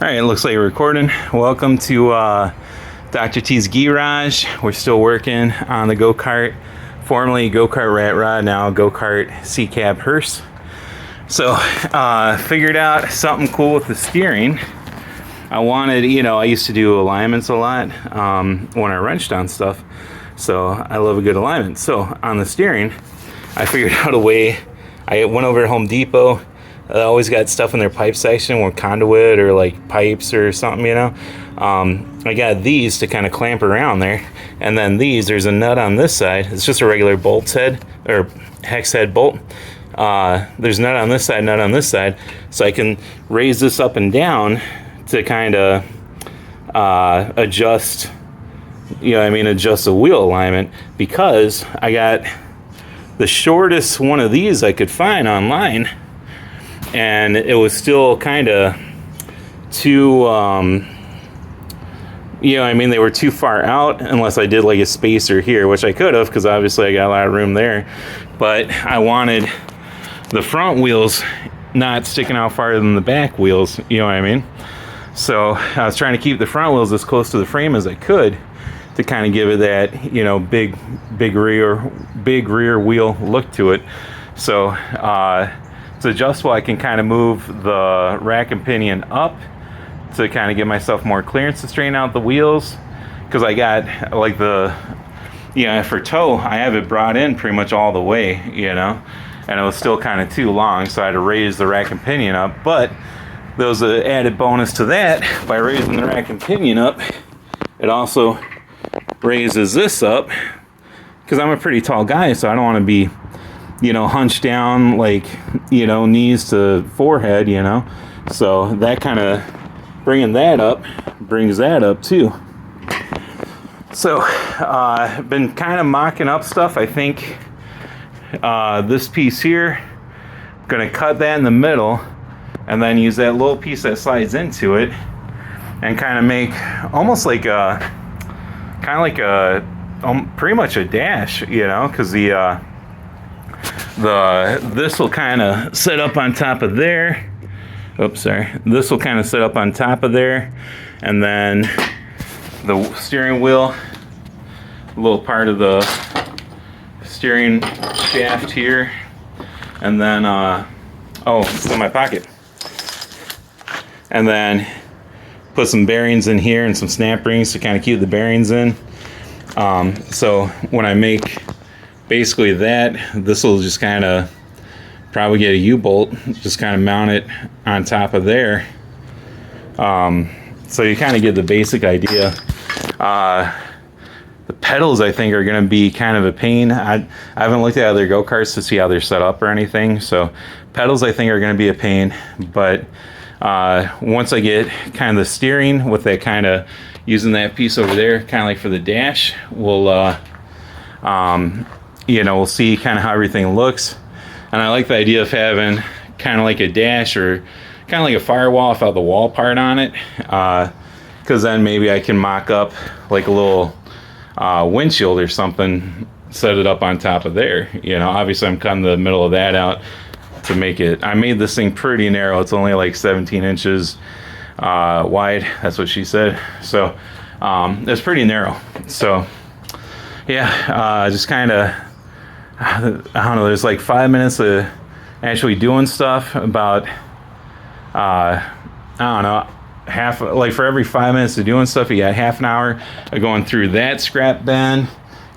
All right, it looks like we're recording. Welcome to Dr. T's Gee-Rhage. We're still working on the go-kart, formerly go-kart rat rod, now go-kart C-cab Hearse. So, figured out something cool with the steering. I wanted, I used to do alignments a lot when I wrenched on stuff. So I love a good alignment. So on the steering, I figured out a way. I went over to Home Depot. They always got stuff in their pipe section, or conduit or like pipes or something, I got these to kind of clamp around there. And then there's a nut on this side. It's just a regular bolt's head or hex head bolt. There's a nut on this side, nut on this side. So I can raise this up and down to kind of adjust, adjust the wheel alignment, because I got the shortest one of these I could find online. And it was still kind of too, they were too far out unless I did like a spacer here, which I could have, because obviously I got a lot of room there. But I wanted the front wheels not sticking out farther than the back wheels, So I was trying to keep the front wheels as close to the frame as I could to kind of give it that, big rear wheel look to it. So, it's adjustable. I can kind of move the rack and pinion up to kind of give myself more clearance to straighten out the wheels, because I got like for toe, I have it brought in pretty much all the way, and it was still kind of too long, so I had to raise the rack and pinion up. But there was an added bonus to that. By raising the rack and pinion up, it also raises this up, because I'm a pretty tall guy, so I don't want to be hunched down, like, knees to forehead, So that kind of bringing that up brings that up too. So I've been kind of mocking up stuff. I think this piece here, I'm gonna cut that in the middle and then use that little piece that slides into it and kind of make almost like pretty much a dash, because this will kind of sit up on top of there. Oops, sorry. This will kind of sit up on top of there, and then the steering wheel, a little part of the steering shaft here, and then it's in my pocket. And then put some bearings in here and some snap rings to kind of keep the bearings in. So when I make basically this will just kind of probably get a U-bolt, just kind of mount it on top of there. So you kind of get the basic idea. The pedals, I think, are going to be kind of a pain. I haven't looked at other go-karts to see how they're set up or anything. So pedals, I think, are going to be a pain. But once I get kind of the steering with that kind of using that piece over there, kind of like for the dash, we'll see kind of how everything looks. And I like the idea of having kind of like a dash or kind of like a firewall without the wall part on it, because then maybe I can mock up like a little windshield or something, set it up on top of there. Obviously I'm cutting the middle of that out to make it. I made this thing pretty narrow. It's only like 17 inches wide. That's what she said. So it's pretty narrow. So yeah, just kind of, I don't know, there's like 5 minutes of actually doing stuff. About for every 5 minutes of doing stuff, you got half an hour of going through that scrap bin,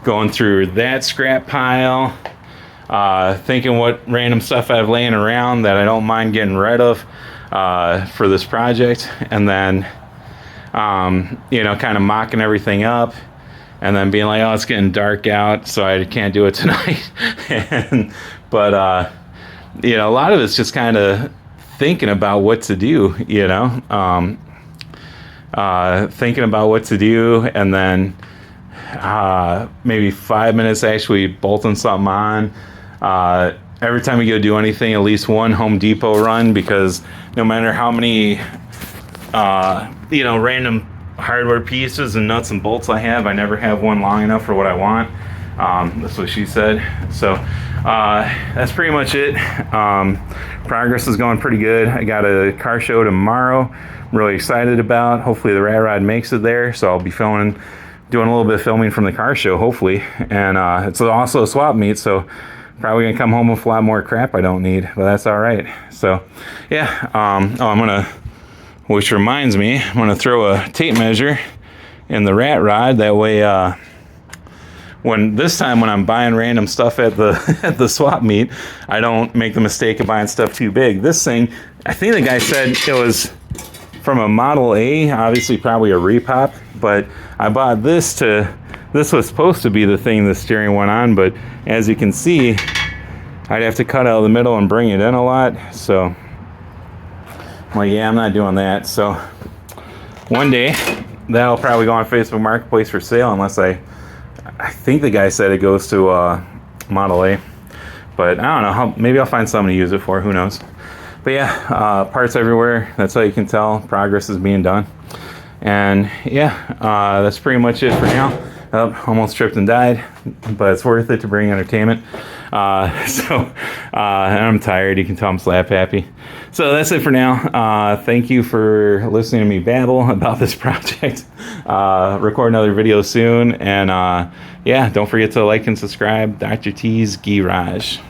going through that scrap pile, thinking what random stuff I have laying around that I don't mind getting rid of for this project, and then kind of mocking everything up. And then being like, oh, it's getting dark out, so I can't do it tonight. But a lot of it's just kind of thinking about what to do, thinking about what to do, and then maybe 5 minutes actually bolting something on. Every time we go do anything, at least one Home Depot run, because no matter how many, random hardware pieces and nuts and bolts I never have one long enough for what I want. That's what she said. So That's pretty much it. Progress is going pretty good. I got a car show tomorrow. I'm really excited about. Hopefully the Rat Rod makes it there, so I'll be doing a little bit of filming from the car show, hopefully. And it's also a swap meet, so probably gonna come home with a lot more crap I don't need, but that's all right. So yeah, which reminds me, I'm gonna throw a tape measure in the Rat Rod. That way, when I'm buying random stuff at the at the swap meet, I don't make the mistake of buying stuff too big. This thing, I think the guy said it was from a Model A, obviously probably a repop, but I bought this was supposed to be the thing the steering went on, but as you can see, I'd have to cut out the middle and bring it in a lot, so I'm like, yeah, I'm not doing that. So one day, that'll probably go on Facebook Marketplace for sale, unless I think the guy said it goes to Model A, but I don't know, maybe I'll find something to use it for, who knows. But yeah, parts everywhere. That's how you can tell progress is being done. And yeah, that's pretty much it for now. Almost tripped and died, but it's worth it to bring entertainment. And I'm tired. You can tell I'm slap happy. So that's it for now. Thank you for listening to me babble about this project. Record another video soon. And yeah, don't forget to like and subscribe. Dr. T's Gee-Rhage.